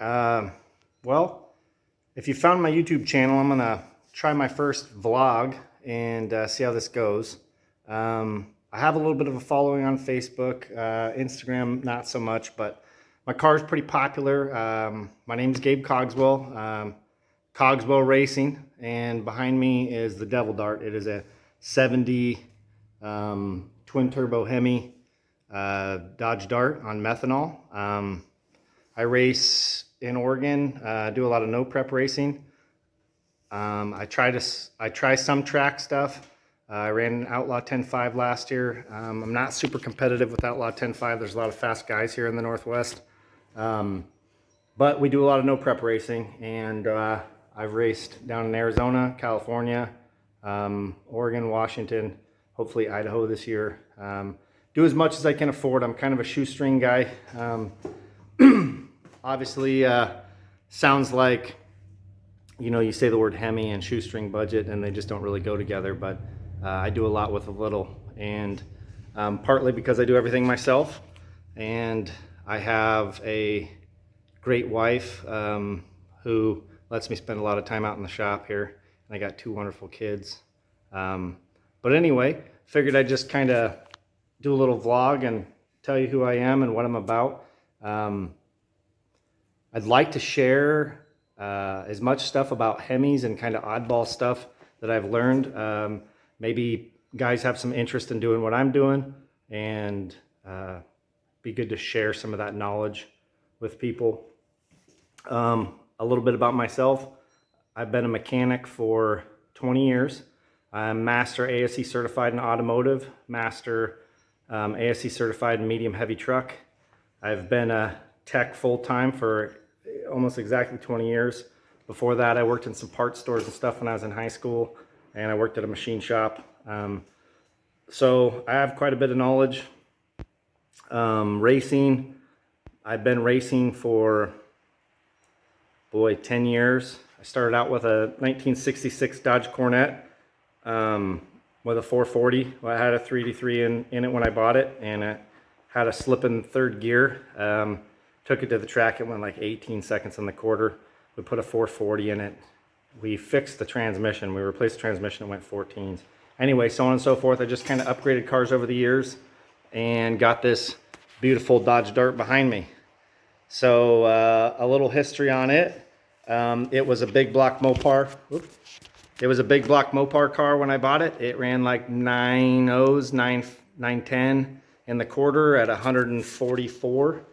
Well, if you found my YouTube channel, I'm gonna try my first vlog and see how this goes. I have a little bit of a following on Facebook, Instagram not so much, but my car is pretty popular. My name is Gabe Cogswell, Cogswell Racing, and behind me is the Devil Dart. It is a 70 twin turbo Hemi Dodge Dart on methanol. I race in Oregon, do a lot of no prep racing. I try some track stuff. I ran an Outlaw 10.5 last year. I'm not super competitive with Outlaw 10.5. There's a lot of fast guys here in the Northwest. But we do a lot of no prep racing, and I've raced down in Arizona, California, Oregon, Washington, hopefully Idaho this year. Do as much as I can afford. I'm kind of a shoestring guy. Obviously, sounds like, you know, you say the word Hemi and shoestring budget and they just don't really go together, but I do a lot with a little, and partly because I do everything myself, and I have a great wife who lets me spend a lot of time out in the shop here, and I got two wonderful kids. But anyway, figured I'd just kind of do a little vlog and tell you who I am and what I'm about. I'd like to share as much stuff about Hemis and kind of oddball stuff that I've learned. Maybe guys have some interest in doing what I'm doing, and be good to share some of that knowledge with people. A little bit about myself. I've been a mechanic for 20 years. I'm master ASE certified in automotive, master ASE certified in medium heavy truck. I've been a tech full-time for almost exactly 20 years. Before that, I worked in some parts stores and stuff when I was in high school, and I worked at a machine shop. So I have quite a bit of knowledge. Racing, I've been racing for, 10 years. I started out with a 1966 Dodge Corvette with a 440. Well, I had a 383 in it when I bought it, and it had a slip in third gear. Took it to the track. It went like 18 seconds on the quarter. We put a 440 in it. We fixed the transmission. We replaced the transmission. It went 14s. Anyway, so on and so forth. I just kind of upgraded cars over the years and got this beautiful Dodge Dart behind me. So a little history on it. It was a big block Mopar. Oops. It was a big block Mopar car when I bought it. It ran like 910 in the quarter at 144.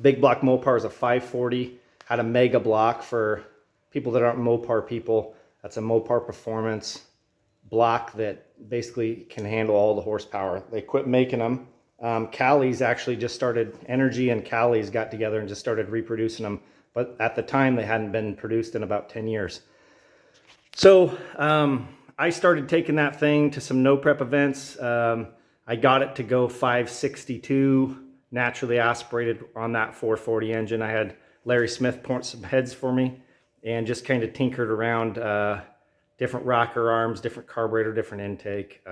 Big block Mopar is a 540. Had a mega block. For people that aren't Mopar people, that's a Mopar performance block that basically can handle all the horsepower. They quit making them. Cali's actually just started, Energy and Cali's got together and just started reproducing them, but at the time they hadn't been produced in about 10 years. So I started taking that thing to some no prep events. I got it to go 562 naturally aspirated on that 440 engine. I had Larry Smith point some heads for me and just kind of tinkered around different rocker arms, different carburetor, different intake.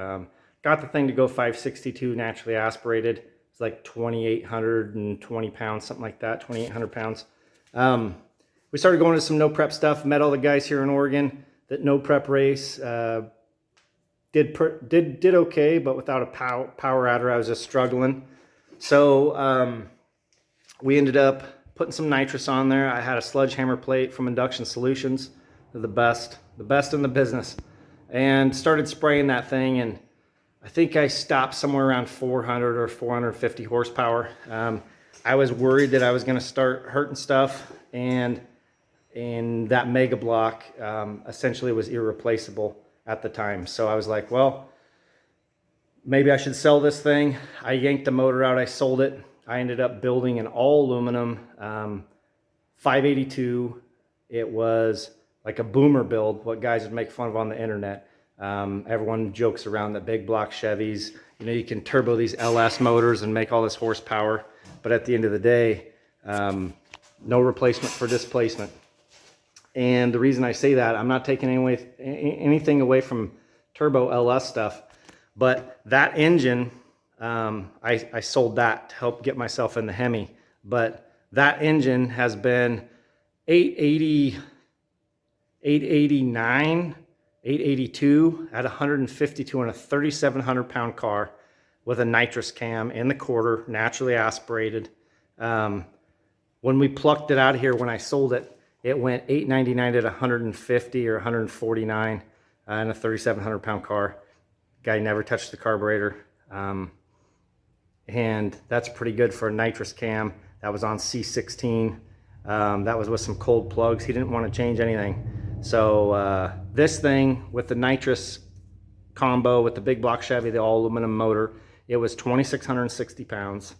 Got the thing to go 562 naturally aspirated. It's like 2,820 pounds, something like that, 2,800 pounds. We started going to some no prep stuff, met all the guys here in Oregon that no prep race. Did okay, but without a power adder, I was just struggling. So we ended up putting some nitrous on there. I had a sludgehammer plate from Induction Solutions. They're the best in the business. And started spraying that thing, and I think I stopped somewhere around 400 or 450 horsepower. I was worried that I was going to start hurting stuff, and that mega block essentially was irreplaceable at the time. So I was like, well, maybe I should sell this thing. I yanked the motor out, I sold it. I ended up building an all aluminum 582. It was like a boomer build, what guys would make fun of on the internet. Everyone jokes around that big block Chevys, you know, you can turbo these LS motors and make all this horsepower, but at the end of the day, no replacement for displacement. And the reason I say that, I'm not taking anything away from turbo LS stuff, but that engine, I sold that to help get myself in the Hemi. But that engine has been 880, 889, 882 at 152 on a 3,700 pound car with a nitrous cam in the quarter, naturally aspirated. When we plucked it out of here, when I sold it, it went 899 at 150 or 149 in a 3,700 pound car. Guy never touched the carburetor. And that's pretty good for a nitrous cam. That was on C16. That was with some cold plugs. He didn't want to change anything. So this thing with the nitrous combo with the big block Chevy, the all aluminum motor, it was 2,660 pounds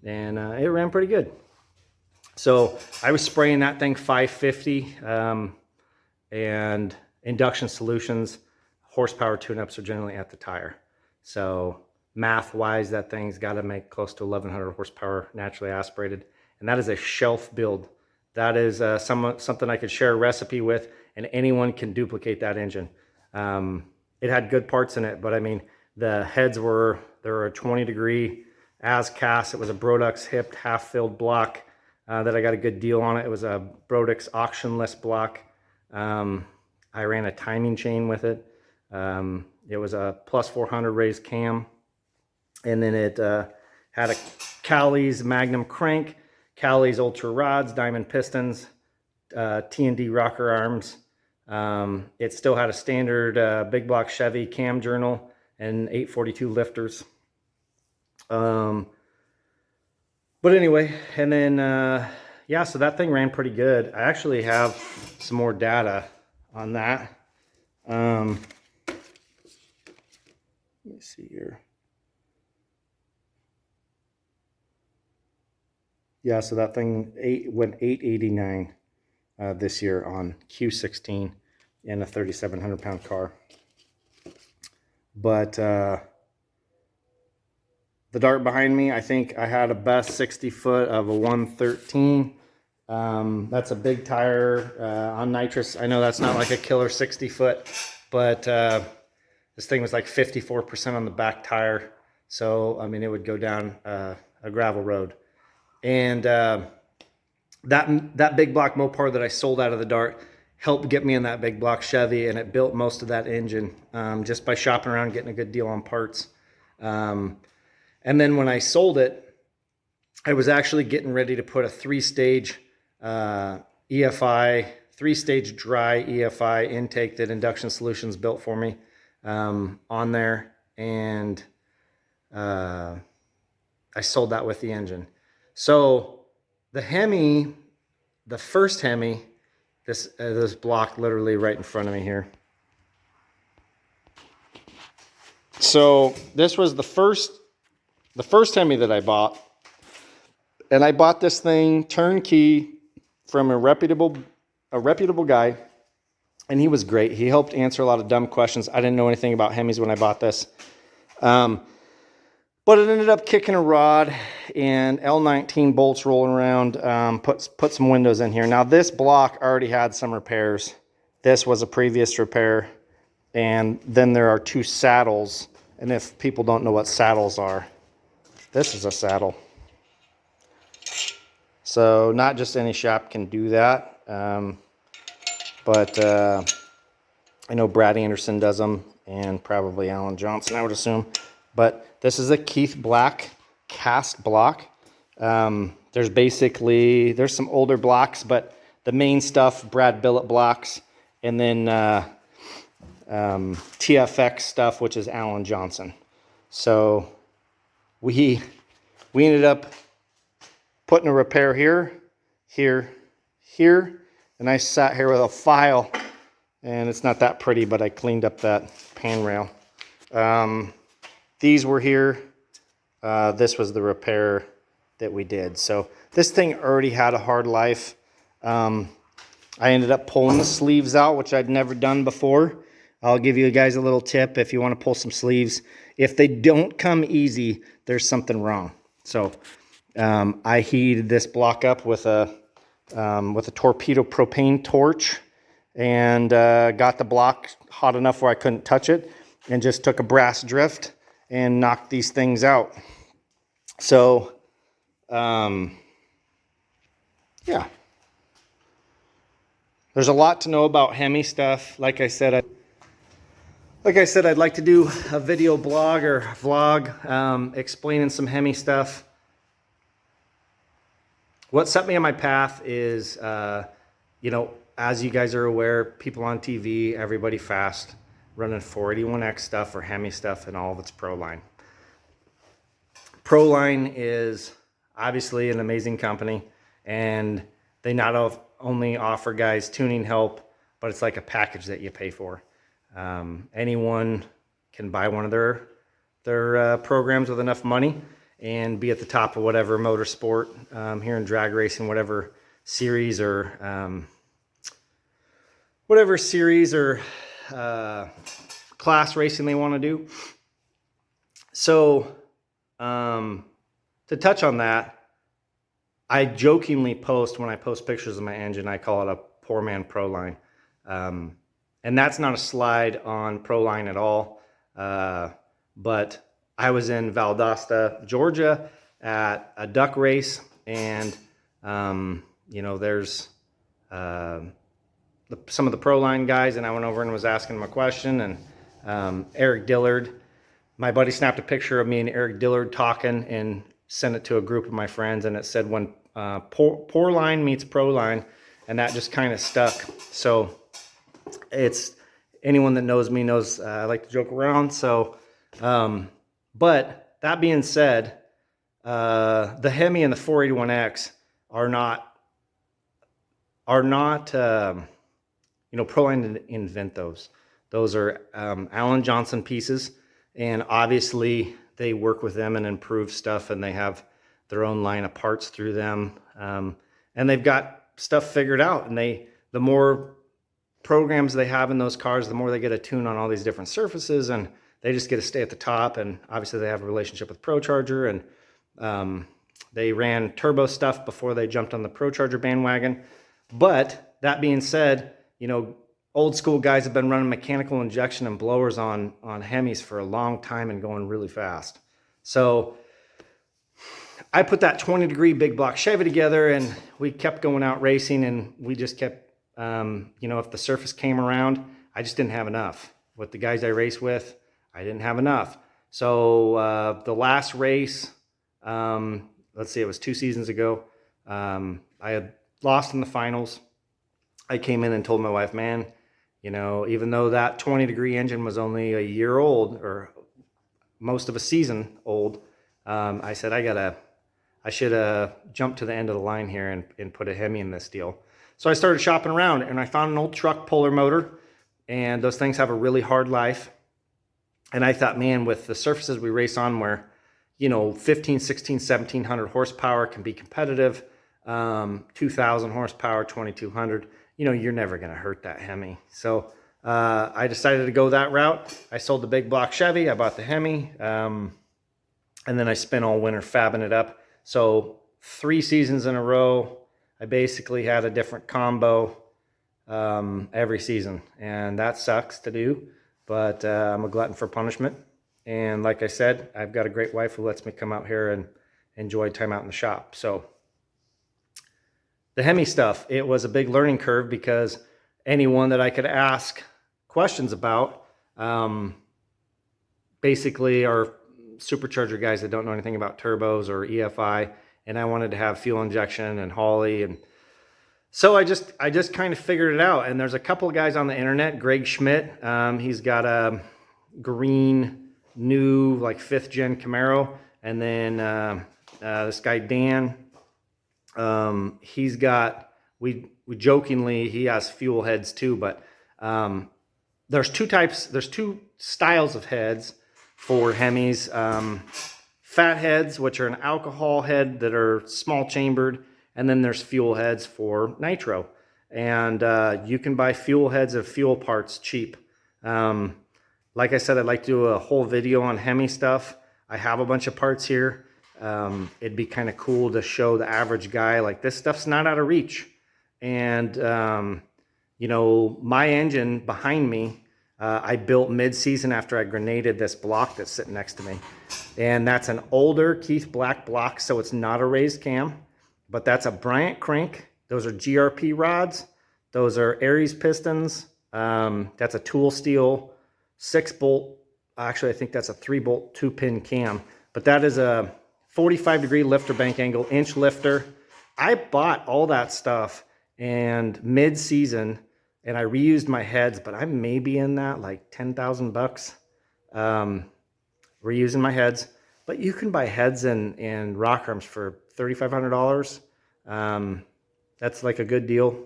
and it ran pretty good. So I was spraying that thing 550 and induction solutions, horsepower tune-ups are generally at the tire. So math-wise, that thing's got to make close to 1,100 horsepower naturally aspirated. And that is a shelf build. That is something I could share a recipe with, and anyone can duplicate that engine. It had good parts in it, but I mean, the heads were a 20-degree as cast. It was a Brodux hipped half-filled block that I got a good deal on it. It was a Brodux auction-less block. I ran a timing chain with it. It was a plus 400 raised cam. And then it had a Cowley's Magnum crank, Cowley's Ultra rods, diamond pistons, T&D rocker arms. It still had a standard big block Chevy cam journal and 842 lifters. But anyway, and then, yeah, so that thing ran pretty good. I actually have some more data on that. Let me see here. Yeah, so that thing went 889 this year on Q16 in a 3,700 pound car. But the dart behind me, I think I had a best 60 foot of a 113. That's a big tire on nitrous. I know that's not like a killer 60 foot, but this thing was like 54% on the back tire. So, I mean, it would go down a gravel road. And that big block Mopar that I sold out of the Dart helped get me in that big block Chevy, and it built most of that engine just by shopping around, getting a good deal on parts. And then when I sold it, I was actually getting ready to put a three-stage EFI, three-stage dry EFI intake that Induction Solutions built for me on there, and I sold that with the engine. So the Hemi, the first Hemi, this block literally right in front of me here. So this was the first Hemi that I bought, and I bought this thing turnkey from a reputable guy, and he was great. He helped answer a lot of dumb questions. I didn't know anything about Hemis when I bought this, but it ended up kicking a rod and L19 bolts rolling around. Put some windows in here. Now this block already had some repairs. This was a previous repair, and then there are two saddles. And if people don't know what saddles are, this is a saddle. So not just any shop can do that, but I know Brad Anderson does them, and probably Alan Johnson, I would assume. But this is a Keith Black cast block. There's some older blocks, but the main stuff, Brad Billet blocks, and then TFX stuff, which is Alan Johnson. So we ended up putting a repair here, and I sat here with a file, and it's not that pretty, but I cleaned up that pan rail. These were here. This was the repair that we did. So this thing already had a hard life. I ended up pulling the sleeves out, which I'd never done before. I'll give you guys a little tip if you want to pull some sleeves. If they don't come easy, there's something wrong. So I heated this block up with a torpedo propane torch, and got the block hot enough where I couldn't touch it, and just took a brass drift and knocked these things out. So yeah, there's a lot to know about Hemi stuff. Like I said, I'd like to do a video blog or vlog explaining some Hemi stuff. What set me on my path is, you know, as you guys are aware, people on TV, everybody fast, running 481X stuff or Hemi stuff and all of its Proline. Proline is obviously an amazing company, and they not only offer guys tuning help, but it's like a package that you pay for. Anyone can buy one of their programs with enough money and be at the top of whatever motorsport here in drag racing, whatever series or class racing they want to do. So to touch on that, I jokingly post, when I post pictures of my engine, I call it a poor man Proline. And that's not a slide on Proline at all. But I was in Valdosta, Georgia at a duck race, and you know, there's some of the Proline guys, and I went over and was asking them a question, and Eric Dillard, my buddy, snapped a picture of me and Eric Dillard talking and sent it to a group of my friends, and it said, when poor line meets Proline, and that just kind of stuck. So it's, anyone that knows me knows I like to joke around. So but that being said, the Hemi and the 481X are not you know, Proline didn't invent those. Those are Alan Johnson pieces, and obviously they work with them and improve stuff, and they have their own line of parts through them, and they've got stuff figured out. And the more programs they have in those cars, the more they get a tune on all these different surfaces, and they just get to stay at the top. And obviously they have a relationship with ProCharger, and they ran turbo stuff before they jumped on the ProCharger bandwagon. But that being said, you know, old school guys have been running mechanical injection and blowers on Hemis for a long time and going really fast. So I put that 20-degree big block Chevy together, and we kept going out racing, and we just kept, you know, if the surface came around, I just didn't have enough. With the guys I race with, I didn't have enough. So the last race, let's see, it was 2 seasons ago, I had lost in the finals. I came in and told my wife, man, you know, even though that 20-degree engine was only a year old, or most of a season old, I said, I should jump to the end of the line here and put a Hemi in this deal. So I started shopping around, and I found an old truck puller motor, and those things have a really hard life. And I thought, man, with the surfaces we race on, where, you know, 15, 16, 1700 horsepower can be competitive, 2000 horsepower, 2200, you know, you're never going to hurt that Hemi. So I decided to go that route. I sold the big block Chevy, I bought the Hemi, and then I spent all winter fabbing it up. So 3 seasons in a row, I basically had a different combo every season, and that sucks to do, but I'm a glutton for punishment. And like I said, I've got a great wife who lets me come out here and enjoy time out in the shop. So the Hemi stuff, it was a big learning curve, because anyone that I could ask questions about basically are supercharger guys that don't know anything about turbos or EFI, and I wanted to have fuel injection and Hawley, and so I just kind of figured it out. And there's a couple of guys on the internet, Greg Schmidt, he's got a green new like 5th gen Camaro, and then this guy Dan, he's got, we jokingly, he has fuel heads too, but there's 2 styles of heads for Hemis. Fat heads, which are an alcohol head that are small chambered, and then there's fuel heads for nitro. And you can buy fuel heads of fuel parts cheap. Like I said, I'd like to do a whole video on Hemi stuff. I have a bunch of parts here. It'd be kind of cool to show the average guy, like, this stuff's not out of reach. And you know, my engine behind me, I built mid-season after I grenaded this block that's sitting next to me. And that's an older Keith Black block, so it's not a raised cam, but that's a Bryant crank, Those are GRP rods. Those are Aries pistons. That's a tool steel 6-bolt. Actually, I think that's a 3-bolt 2-pin cam. But that is a 45-degree lifter bank angle, inch lifter. I bought all that stuff and mid-season, and I reused my heads, but I may be in that like 10,000 bucks reusing my heads. But you can buy heads and rock arms for $3,500. That's like a good deal.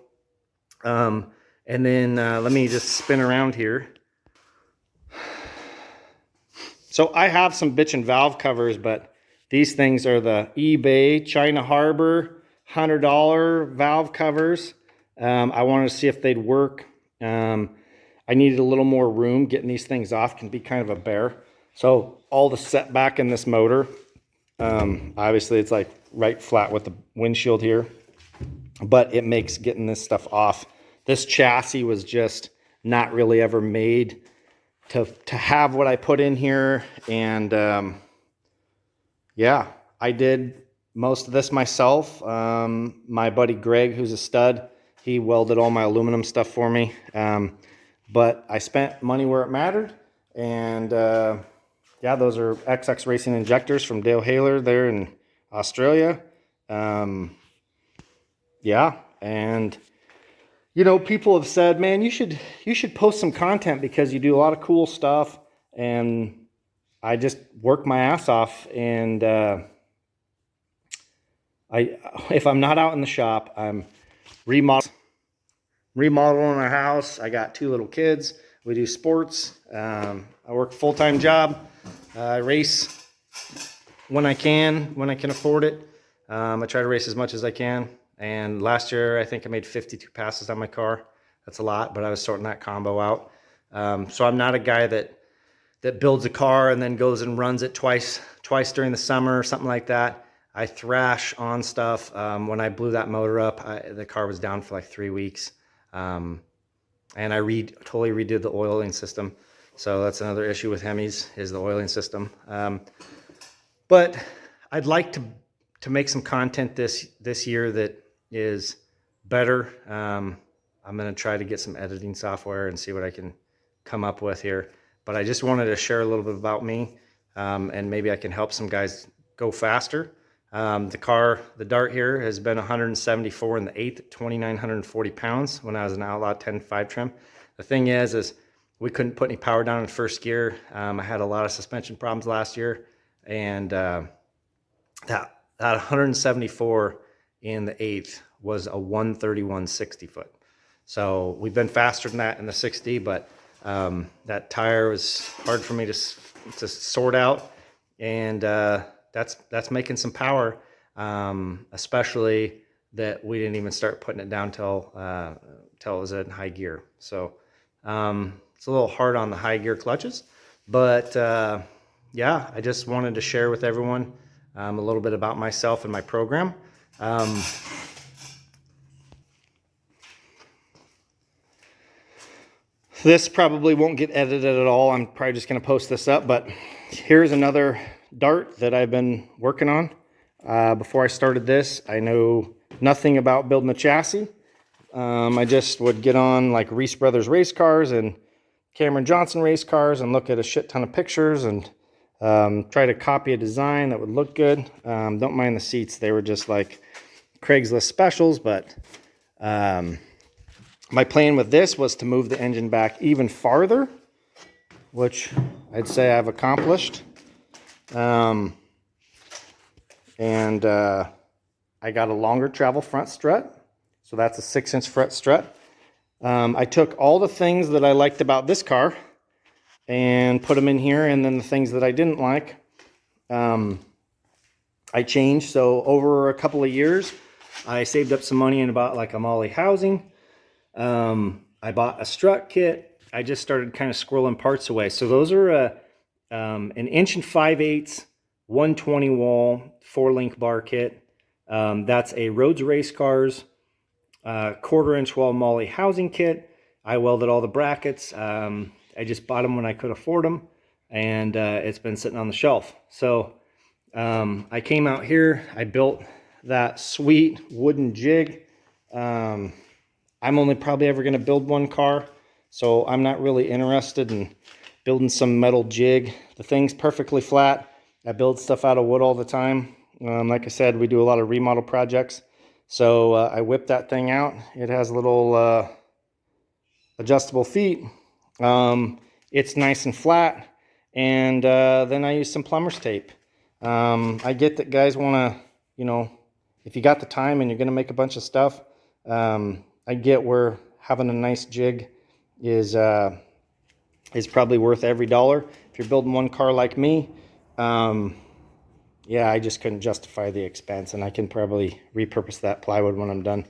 And then let me just spin around here. So I have some bitchin' valve covers, but these things are the eBay China Harbor $100 valve covers. I wanted to see if they'd work. I needed a little more room. Getting these things off can be kind of a bear. So all the setback in this motor, obviously it's like right flat with the windshield here, but it makes getting this stuff off. This chassis was just not really ever made to have what I put in here. And yeah, I did most of this myself. My buddy Greg, who's a stud, he welded all my aluminum stuff for me. But I spent money where it mattered. And yeah, those are XX Racing injectors from Dale Haler there in Australia. Yeah, and you know, people have said, man, you should post some content because you do a lot of cool stuff. And I just work my ass off. And if I'm not out in the shop, I'm remodeling a house. I got 2 little kids. We do sports. I work a full-time job. I race when I can afford it. I try to race as much as I can. And last year, I think I made 52 passes on my car. That's a lot, but I was sorting that combo out. So I'm not a guy that builds a car and then goes and runs it twice during the summer or something like that. I thrash on stuff. When I blew that motor up, the car was down for like 3 weeks. And I totally redid the oiling system. So that's another issue with Hemis, is the oiling system. But I'd like to make some content this year that is better. I'm going to try to get some editing software and see what I can come up with here. But I just wanted to share a little bit about me, and maybe I can help some guys go faster. The Dart here has been 174 in the 8th at 2,940 pounds when I was an Outlaw 10.5 trim. The thing is we couldn't put any power down in first gear. I had a lot of suspension problems last year, and that 174 in the 8th was a 131 60 foot. So we've been faster than that in the 60, but that tire was hard for me to sort out, and that's making some power, especially that we didn't even start putting it down till it was in high gear. So it's a little hard on the high gear clutches, but yeah, I just wanted to share with everyone a little bit about myself and my program. This probably won't get edited at all. I'm probably just going to post this up, but here's another Dart that I've been working on. Before I started this, I know nothing about building a chassis. I just would get on like Reese Brothers race cars and Cameron Johnson race cars and look at a shit ton of pictures and try to copy a design that would look good. Don't mind the seats. They were just like Craigslist specials, but my plan with this was to move the engine back even farther, which I'd say I've accomplished. And I got a longer travel front strut. So that's a 6-inch front strut. I took all the things that I liked about this car and put them in here, and then the things that I didn't like, I changed. So over a couple of years, I saved up some money and bought like a Molly housing. I bought a strut kit. I just started kind of squirreling parts away. So those are an 1 5/8 120 wall 4-link bar kit. That's a Rhodes Race Cars 1/4-inch wall Molly housing kit. I welded all the brackets. I just bought them when I could afford them, and it's been sitting on the shelf. So I came out here. I built that sweet wooden jig. I'm only probably ever going to build one car, so I'm not really interested in building some metal jig. The thing's perfectly flat. I build stuff out of wood all the time. Like I said, we do a lot of remodel projects. So I whip that thing out. It has little adjustable feet. It's nice and flat. And then I use some plumber's tape. I get that guys want to, you know, if you got the time and you're going to make a bunch of stuff, I get where having a nice jig is probably worth every dollar. If you're building one car like me, yeah, I just couldn't justify the expense, and I can probably repurpose that plywood when I'm done.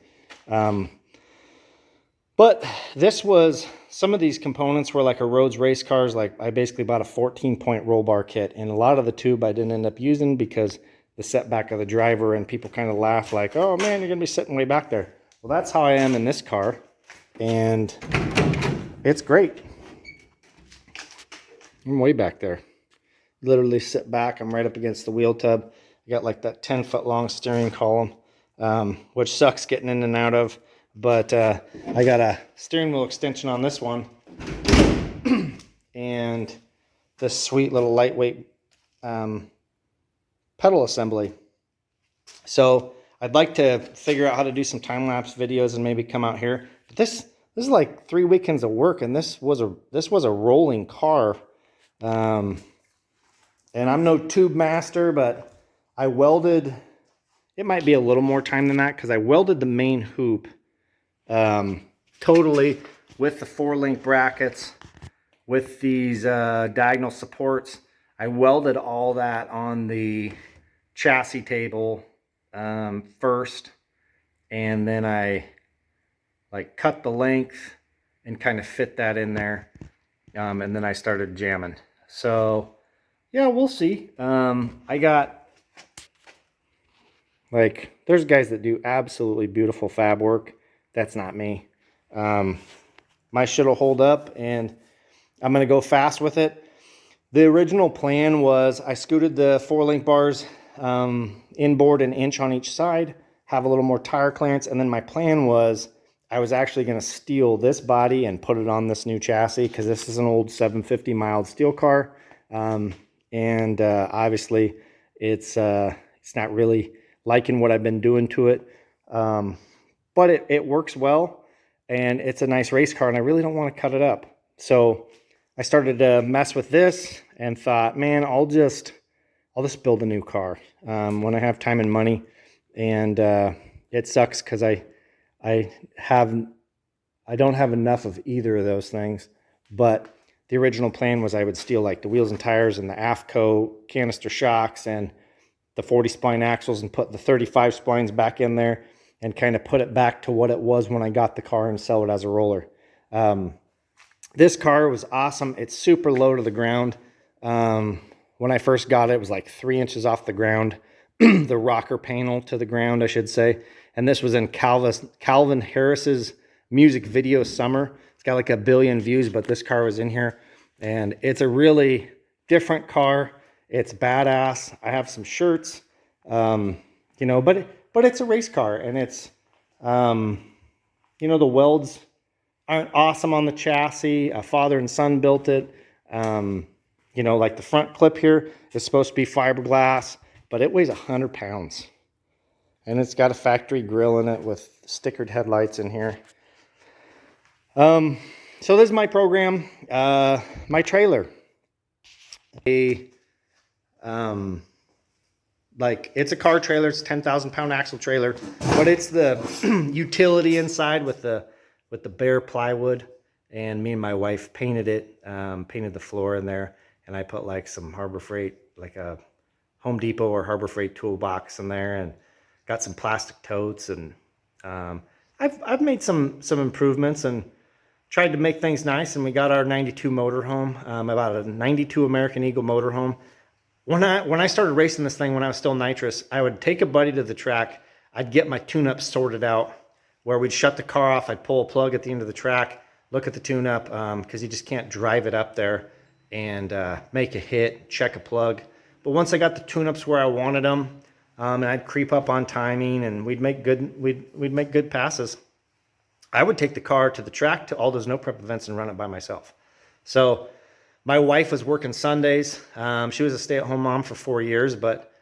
But this was, some of these components were like a Rhodes race cars. Like I basically bought a 14-point roll bar kit, and a lot of the tube I didn't end up using because the setback of the driver, and people kind of laugh like, oh man, you're gonna be sitting way back there. Well, that's how I am in this car, and it's great. I'm way back there. Literally sit back, I'm right up against the wheel tub. I got like that 10-foot long steering column, which sucks getting in and out of, but I got a steering wheel extension on this one and this sweet little lightweight pedal assembly. So I'd like to figure out how to do some time-lapse videos and maybe come out here. But this is like 3 weekends of work, and this was a rolling car. And I'm no tube master, but I welded, it might be a little more time than that because I welded the main hoop totally with the 4-link brackets, with these diagonal supports. I welded all that on the chassis table first, and then I like cut the length and kind of fit that in there, and then I started jamming. So yeah, we'll see. I got, like, there's guys that do absolutely beautiful fab work. That's not me. My shit will hold up, and I'm gonna go fast with it. The original plan was I scooted the 4-link bars inboard an inch on each side, have a little more tire clearance, and then my plan was I was actually going to steal this body and put it on this new chassis because this is an old 750 mild steel car, and obviously it's not really liking what I've been doing to it, but it works well, and it's a nice race car, and I really don't want to cut it up. So I started to mess with this and thought, man, I'll just build a new car when I have time and money. And it sucks because I don't have enough of either of those things. But the original plan was I would steal like the wheels and tires and the AFCO canister shocks and the 40 spline axles and put the 35 splines back in there and kind of put it back to what it was when I got the car and sell it as a roller. This car was awesome. It's super low to the ground. When I first got it, it was like 3 inches off the ground, the rocker panel to the ground, I should say. And this was in Calvin Harris's music video Summer. It's got like 1 billion views, but this car was in here. And it's a really different car. It's badass. I have some shirts, you know, but it's a race car, and it's, you know, the welds aren't awesome on the chassis. A father and son built it. You know, like the front clip here is supposed to be fiberglass, but it weighs 100 pounds. And it's got a factory grill in it with stickered headlights in here. So this is my program. My trailer. Like, it's a car trailer. It's a 10,000 pound axle trailer, but it's the utility inside with the bare plywood. And me and my wife painted it, painted the floor in there. And I put like some Harbor Freight, like a Home Depot or Harbor Freight toolbox in there, and got some plastic totes. And I've made some improvements and tried to make things nice. And we got our 92 motorhome, about a 92 American Eagle motorhome. When I started racing this thing when I was still nitrous, I would take a buddy to the track. I'd get my tune-up sorted out, where we'd shut the car off. I'd pull a plug at the end of the track, look at the tune-up, because you just can't drive it up there and make a hit, check a plug. But once I got the tune-ups where I wanted them, and I'd creep up on timing, and we'd make good passes. I would take the car to the track to all those no prep events and run it by myself. So my wife was working Sundays. She was a stay-at-home mom for 4 years, but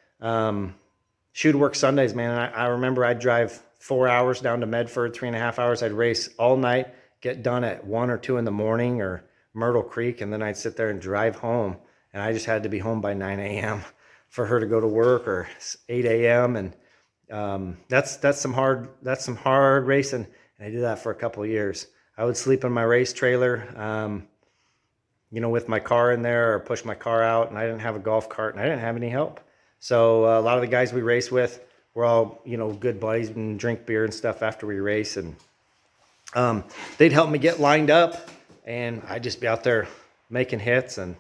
she would work Sundays, man. And I remember I'd drive 4 hours down to Medford, 3.5 hours. I'd race all night, get done at 1 or 2 in the morning or Myrtle Creek, and then I'd sit there and drive home. And I just had to be home by 9 a.m. for her to go to work, or 8 a.m. And that's some hard racing. And I did that for a couple of years. I would sleep in my race trailer, with my car in there, or push my car out, and I didn't have a golf cart, and I didn't have any help. So a lot of the guys we race with were all, good buddies and drink beer and stuff after we race. And they'd help me get lined up, and I'd just be out there making hits and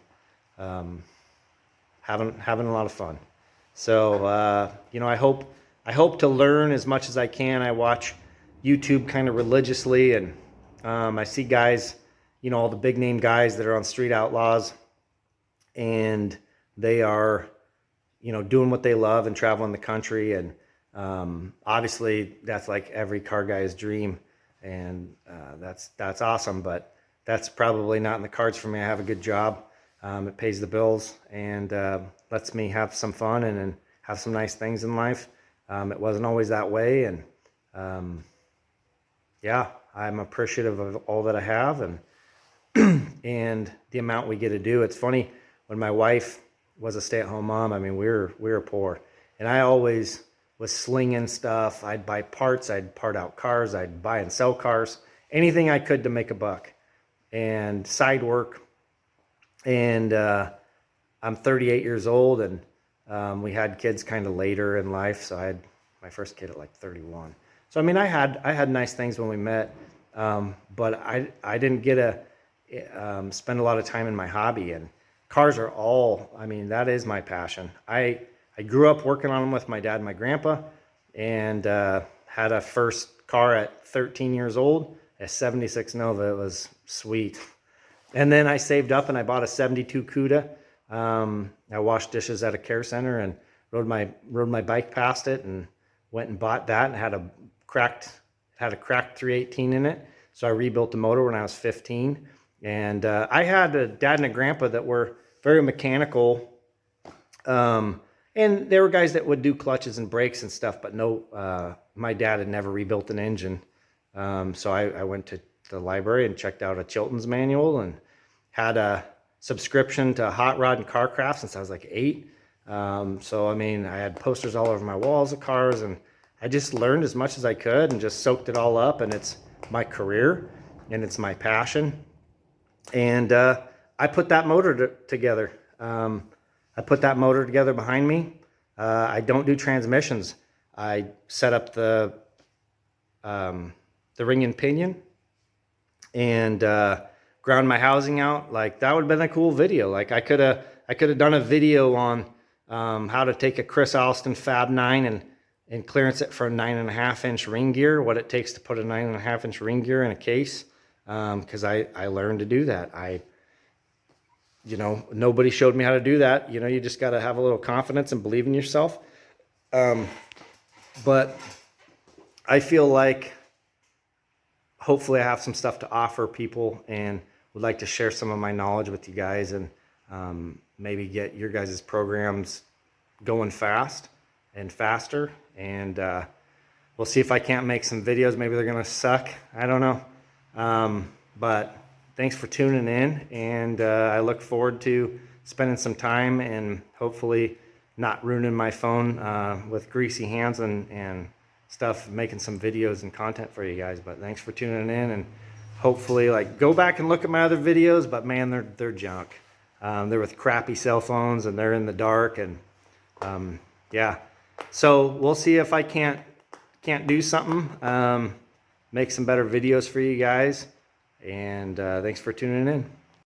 having a lot of fun. So, I hope to learn as much as I can. I watch YouTube kind of religiously, and I see guys, all the big name guys that are on Street Outlaws, and they are, doing what they love and traveling the country. And obviously that's like every car guy's dream, and that's awesome, but that's probably not in the cards for me. I have a good job. It pays the bills and lets me have some fun and have some nice things in life. It wasn't always that way, and I'm appreciative of all that I have and and the amount we get to do. It's funny, when my wife was a stay-at-home mom, I mean, we were poor, and I always was slinging stuff. I'd buy parts, I'd part out cars, I'd buy and sell cars, anything I could to make a buck, and side work. And I'm 38 years old, and we had kids kind of later in life, so I had my first kid at like 31. So I mean, I had nice things when we met, but I didn't get to spend a lot of time in my hobby. And cars are that is my passion. I grew up working on them with my dad and my grandpa, and had a first car at 13 years old, a 76 Nova. It was sweet. And then I saved up and I bought a 72 Cuda. I washed dishes at a care center and rode my bike past it, and went and bought that, and had a cracked 318 in it. So I rebuilt the motor when I was 15. And I had a dad and a grandpa that were very mechanical. And there were guys that would do clutches and brakes and stuff, but no, my dad had never rebuilt an engine. So I went to the library and checked out a Chilton's manual, and had a subscription to Hot Rod and Car Craft since I was like 8. So I mean, I had posters all over my walls of cars, and I just learned as much as I could and just soaked it all up. And it's my career, and it's my passion. And I put that motor together. I put that motor together behind me. I don't do transmissions. I set up the ring and pinion, and ground my housing out. Like, that would have been a cool video. Like, I could have done a video on how to take a Chris Alston Fab 9 and clearance it for a 9.5-inch ring gear, what it takes to put a 9.5-inch ring gear in a case. Because I learned to do that. Nobody showed me how to do that. You just got to have a little confidence and believe in yourself. But I feel like hopefully I have some stuff to offer people, and would like to share some of my knowledge with you guys, and maybe get your guys' programs going fast and faster. And we'll see if I can't make some videos. Maybe they're going to suck. I don't know. But thanks for tuning in, and I look forward to spending some time and hopefully not ruining my phone with greasy hands and stuff, making some videos and content for you guys. But thanks for tuning in, and hopefully, go back and look at my other videos, but man, they're junk. They're with crappy cell phones, and they're in the dark, and yeah. So we'll see if I can't do something, make some better videos for you guys. And thanks for tuning in.